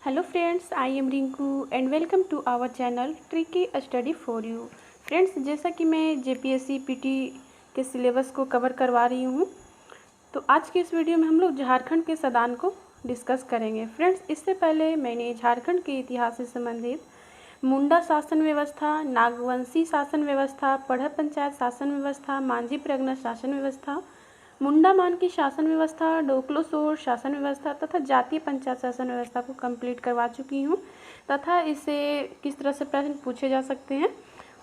Hello friends, I am Rinku and welcome to our channel Tricky Study for You। Friends, जैसा कि मैं JPSC PT के syllabus को cover करवा रही हूँ, तो आज के इस वीडियो में हम लोग झारखंड के सदान को डिस्कस करेंगे। फ्रेंड्स, इससे पहले मैंने झारखंड के इतिहास से संबंधित मुंडा शासन व्यवस्था, नागवंशी शासन व्यवस्था, पढ़ा पंचायत शासन व्यवस्था, मांझी प्रगना शासन व्यवस्था, मुंडा मान की शासन व्यवस्था, डोकलोसोर शासन व्यवस्था तथा जातीय पंचायत शासन व्यवस्था को कंप्लीट करवा चुकी हूँ तथा इससे किस तरह से प्रश्न पूछे जा सकते हैं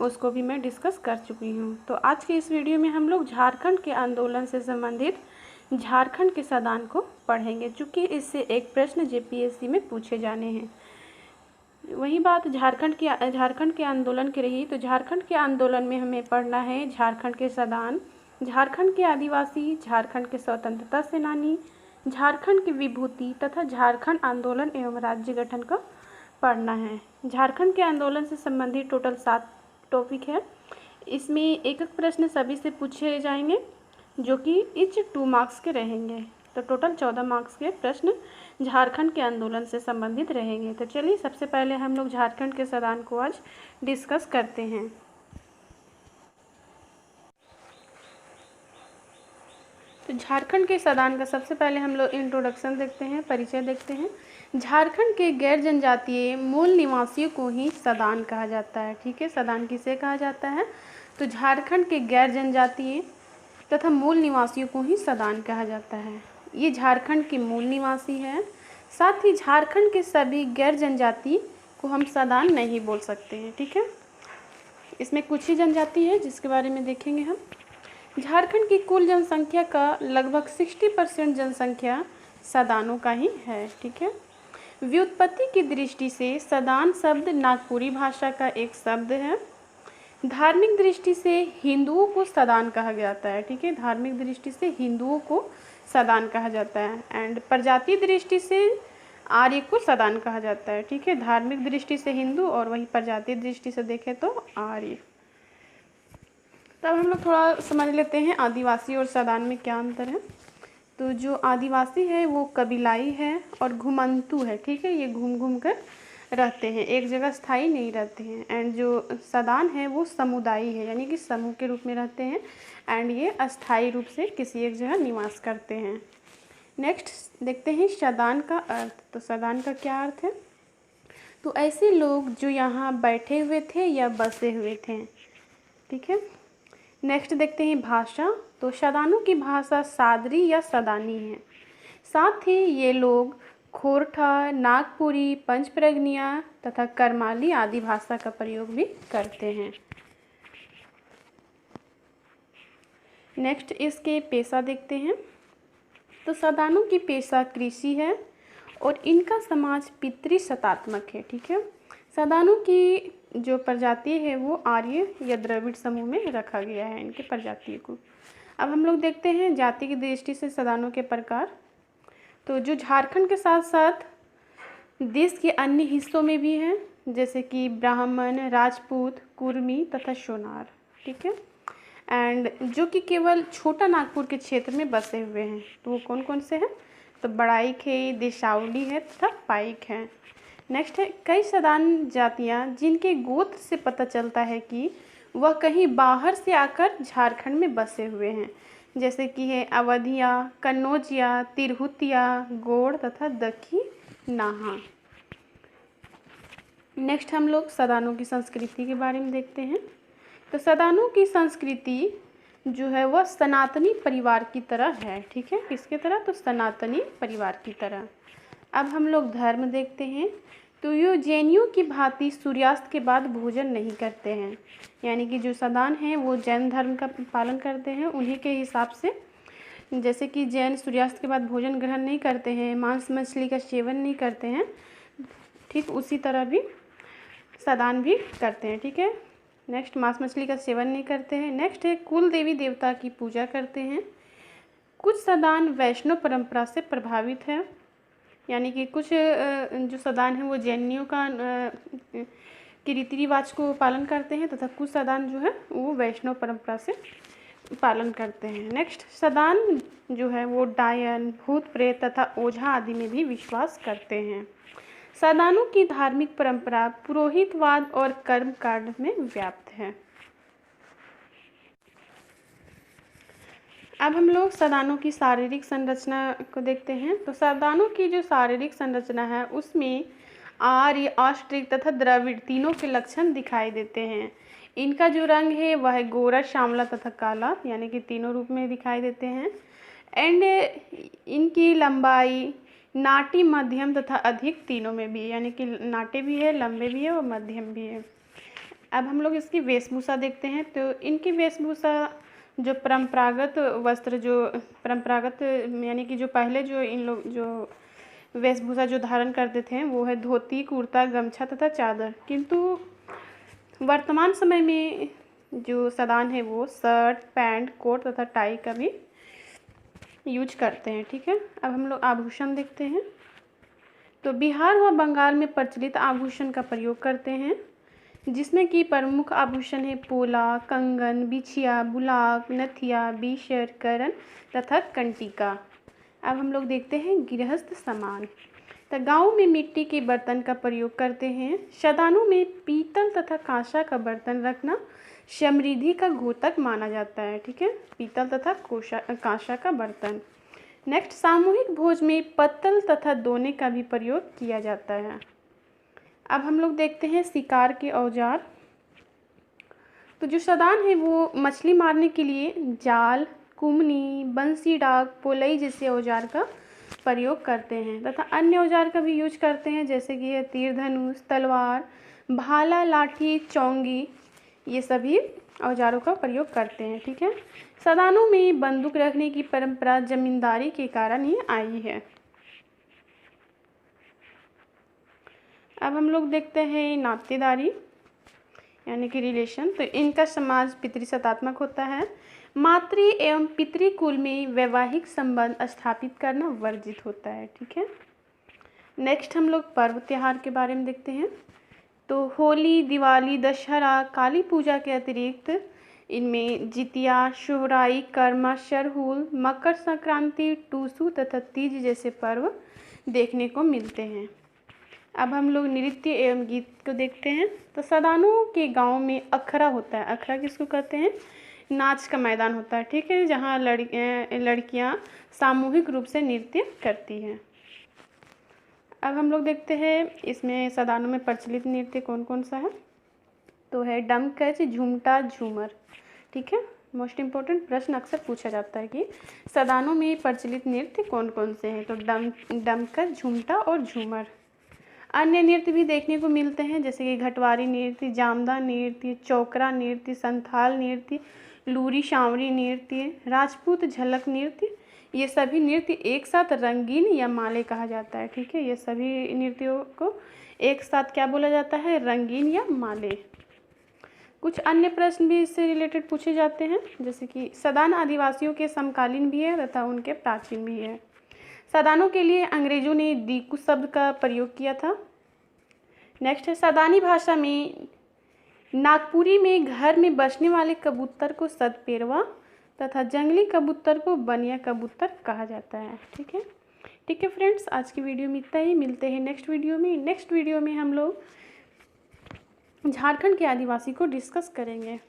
उसको भी मैं डिस्कस कर चुकी हूँ। तो आज के इस वीडियो में हम लोग झारखंड के आंदोलन से संबंधित झारखंड के सदान को पढ़ेंगे, चूँकि इससे एक प्रश्न जेपीएससी में पूछे जाने हैं। वही बात झारखंड के आंदोलन की रही, तो झारखंड के आंदोलन में हमें पढ़ना है झारखंड के सदान, झारखंड के आदिवासी, झारखंड के स्वतंत्रता सेनानी, झारखंड की विभूति तथा झारखंड आंदोलन एवं राज्य गठन का पढ़ना है। झारखंड के आंदोलन से संबंधित टोटल 7 टॉपिक है। इसमें एक एक प्रश्न सभी से पूछे जाएंगे जो कि इच 2 मार्क्स के रहेंगे। तो टोटल 14 मार्क्स के प्रश्न झारखंड के आंदोलन से संबंधित रहेंगे। तो चलिए सबसे पहले हम लोग झारखंड के सदान को आज डिस्कस करते हैं। तो झारखंड के सदान का सबसे पहले हम लोग इंट्रोडक्शन देखते हैं, परिचय देखते हैं। झारखंड के गैर जनजातीय मूल निवासियों को ही सदान कहा जाता है। ठीक है, सदान किसे कहा जाता है? तो झारखंड के गैर जनजातीय तथा मूल निवासियों को ही सदान कहा जाता है। ये झारखंड के मूल निवासी हैं। साथ ही झारखंड के सभी गैर जनजाति को हम सदान नहीं बोल सकते हैं। ठीक है, इसमें कुछ ही जनजाति है जिसके बारे में देखेंगे हम। झारखंड की कुल जनसंख्या का लगभग 60% जनसंख्या सदानों का ही है। ठीक है, व्युत्पत्ति की दृष्टि से सदान शब्द नागपुरी भाषा का एक शब्द है। धार्मिक दृष्टि से हिंदुओं को सदान कहा जाता है। ठीक है, धार्मिक दृष्टि से हिंदुओं को सदान कहा जाता है। एंड प्रजाति दृष्टि से आर्य को सदान कहा जाता है। ठीक है, धार्मिक दृष्टि से हिंदू और वही प्रजाति दृष्टि से देखें तो आर्य। तब हम लोग थोड़ा समझ लेते हैं आदिवासी और सदान में क्या अंतर है। तो जो आदिवासी है वो कबीलाई है और घुमंतु है। ठीक है, ये घूम घूम कर रहते हैं, एक जगह स्थायी नहीं रहते हैं। एंड जो सदान है वो समुदायी है, यानी कि समूह के रूप में रहते हैं एंड ये अस्थायी रूप से किसी एक जगह निवास करते हैं। नेक्स्ट देखते हैं सदान का अर्थ। तो सदान का क्या अर्थ है? तो ऐसे लोग जो यहाँ बैठे हुए थे या बसे हुए थे। ठीक है, नेक्स्ट देखते हैं भाषा। तो सदानों की भाषा सादरी या सदानी है। साथ ही ये लोग खोरठा, नागपुरी, पंचप्रगनिया तथा करमाली आदि भाषा का प्रयोग भी करते हैं। नेक्स्ट इसके पेशा देखते हैं। तो सदानों की पेशा कृषि है और इनका समाज पितृसत्तात्मक है। ठीक है, सदानों की जो प्रजाति है वो आर्य या द्रविड़ समूह में रखा गया है इनके प्रजातियों को। अब हम लोग देखते हैं जाति की दृष्टि से सदानों के प्रकार। तो जो झारखंड के साथ साथ देश के अन्य हिस्सों में भी हैं, जैसे कि ब्राह्मण, राजपूत, कुर्मी तथा सोनार। ठीक है, एंड जो कि केवल छोटा नागपुर के क्षेत्र में बसे हुए हैं। तो वो कौन कौन से हैं? तो बड़ाइक है, देशावली है तथा पाइक हैं। नेक्स्ट है कई सदान जातियाँ जिनके गोत्र से पता चलता है कि वह कहीं बाहर से आकर झारखंड में बसे हुए हैं, जैसे कि है अवधिया, कन्नौजिया, तिरहुतिया, गोड़ तथा दखी नाहा। नेक्स्ट हम लोग सदानों की संस्कृति के बारे में देखते हैं। तो सदानों की संस्कृति जो है वह सनातनी परिवार की तरह है। ठीक है, किसके तरह? तो सनातनी परिवार की तरह। अब हम लोग धर्म देखते हैं। तो ये जैनियों की भांति सूर्यास्त के बाद भोजन नहीं करते हैं, यानी कि जो सदान हैं वो जैन धर्म का पालन करते हैं उन्हीं के हिसाब से। जैसे कि जैन सूर्यास्त के बाद भोजन ग्रहण नहीं करते हैं, मांस मछली का सेवन नहीं करते हैं, ठीक उसी तरह भी सदान भी करते हैं। ठीक है, नेक्स्ट मांस मछली का सेवन नहीं करते हैं। नेक्स्ट है कुल देवी देवता की पूजा करते हैं। कुछ सदान वैष्णव परंपरा से प्रभावित है, यानी कि कुछ जो सदान है वो जैनियों का के रीति रिवाज को पालन करते हैं तथा कुछ सदान जो है वो वैष्णव परंपरा से पालन करते हैं। नेक्स्ट सदान जो है वो डायन, भूत प्रेत तथा ओझा आदि में भी विश्वास करते हैं। सदानों की धार्मिक परंपरा पुरोहितवाद और कर्मकांड में व्याप्त है। अब हम लोग सदानों की शारीरिक संरचना को देखते हैं। तो सदानों की जो शारीरिक संरचना है उसमें आर्य, ऑस्ट्रिक तथा द्रविड़ तीनों के लक्षण दिखाई देते हैं। इनका जो रंग है वह गोरा, श्यामला तथा काला, यानी कि तीनों रूप में दिखाई देते हैं। एंड इनकी लंबाई नाटी, मध्यम तथा अधिक तीनों में भी, यानी कि नाटे भी है, लंबे भी है और मध्यम भी है। अब हम लोग इसकी वेशभूषा देखते हैं। तो इनकी वेशभूषा जो परंपरागत वस्त्र, जो परंपरागत यानी कि जो पहले जो इन लोग जो वेशभूषा जो धारण करते थे वो है धोती, कुर्ता, गमछा तथा चादर। किंतु वर्तमान समय में जो सदान है वो शर्ट, पैंट, कोट तथा टाई का भी यूज करते हैं। ठीक है, अब हम लोग आभूषण देखते हैं। तो बिहार व बंगाल में प्रचलित आभूषण का प्रयोग करते हैं, जिसमें कि प्रमुख आभूषण है पोला, कंगन, बिछिया, बुलाक, नथिया, बीशर, करण तथा कंटिका। अब हम लोग देखते हैं गृहस्थ सामान। तो गाँव में मिट्टी के बर्तन का प्रयोग करते हैं। सदानों में पीतल तथा कांसा का बर्तन रखना समृद्धि का घोतक माना जाता है। ठीक है, पीतल तथा कांसा का बर्तन। नेक्स्ट, सामूहिक भोज में पत्तल तथा दोने का भी प्रयोग किया जाता है। अब हम लोग देखते हैं शिकार के औजार। तो जो सदान है वो मछली मारने के लिए जाल, कुमनी, बंसी डाक, पोलई जैसे औजार का प्रयोग करते हैं तथा अन्य औजार का भी यूज करते हैं, जैसे कि तीर धनुष, तलवार, भाला, लाठी, चौंगी, ये सभी औजारों का प्रयोग करते हैं। ठीक है, सदानों में बंदूक रखने की परंपरा जमींदारी के कारण ही आई है। अब हम लोग देखते हैं नातेदारी यानी कि रिलेशन। तो इनका समाज पितृसत्तात्मक होता है। मातृ एवं पितृकुल में वैवाहिक संबंध स्थापित करना वर्जित होता है। ठीक है, नेक्स्ट हम लोग पर्व त्योहार के बारे में देखते हैं। तो होली, दिवाली, दशहरा, काली पूजा के अतिरिक्त इनमें जितिया, सोहराई, कर्मा, सरहुल, मकर संक्रांति, टूसू तथा तीज जैसे पर्व देखने को मिलते हैं। अब हम लोग नृत्य एवं गीत को देखते हैं। तो सदानों के गांव में अखड़ा होता है। अखड़ा किसको कहते हैं? नाच का मैदान होता है। ठीक है, जहां लड़कियां सामूहिक रूप से नृत्य करती हैं। अब हम लोग देखते हैं इसमें सदानों में प्रचलित नृत्य कौन कौन सा है। तो है डमकच, झूमटा, झूमर। ठीक है, मोस्ट इम्पोर्टेंट प्रश्न अक्सर पूछा जाता है कि सदानों में प्रचलित नृत्य कौन कौन से हैं। तो डमकच, झूमटा और झूमर। अन्य नृत्य भी देखने को मिलते हैं, जैसे कि घटवारी नृत्य, जामदा नृत्य, चौकरा नृत्य, संथाल नृत्य, लूरी सांवरी नृत्य, राजपूत झलक नृत्य। ये सभी नृत्य एक साथ रंगीन या माले कहा जाता है। ठीक है, ये सभी नृत्यों को एक साथ क्या बोला जाता है? रंगीन या माले। कुछ अन्य प्रश्न भी इससे रिलेटेड पूछे जाते हैं, जैसे कि सदान आदिवासियों के समकालीन भी है तथा उनके प्राचीन भी है। सदानों के लिए अंग्रेजों ने दीकू शब्द का प्रयोग किया था। नेक्स्ट है सदानी भाषा में नागपुरी में घर में बसने वाले कबूतर को सतपेरवा तथा जंगली कबूतर को बनिया कबूतर कहा जाता है। ठीक है फ्रेंड्स, आज की वीडियो में इतना ही। मिलते हैं नेक्स्ट वीडियो में। नेक्स्ट वीडियो में हम लोग झारखंड के आदिवासी को डिस्कस करेंगे।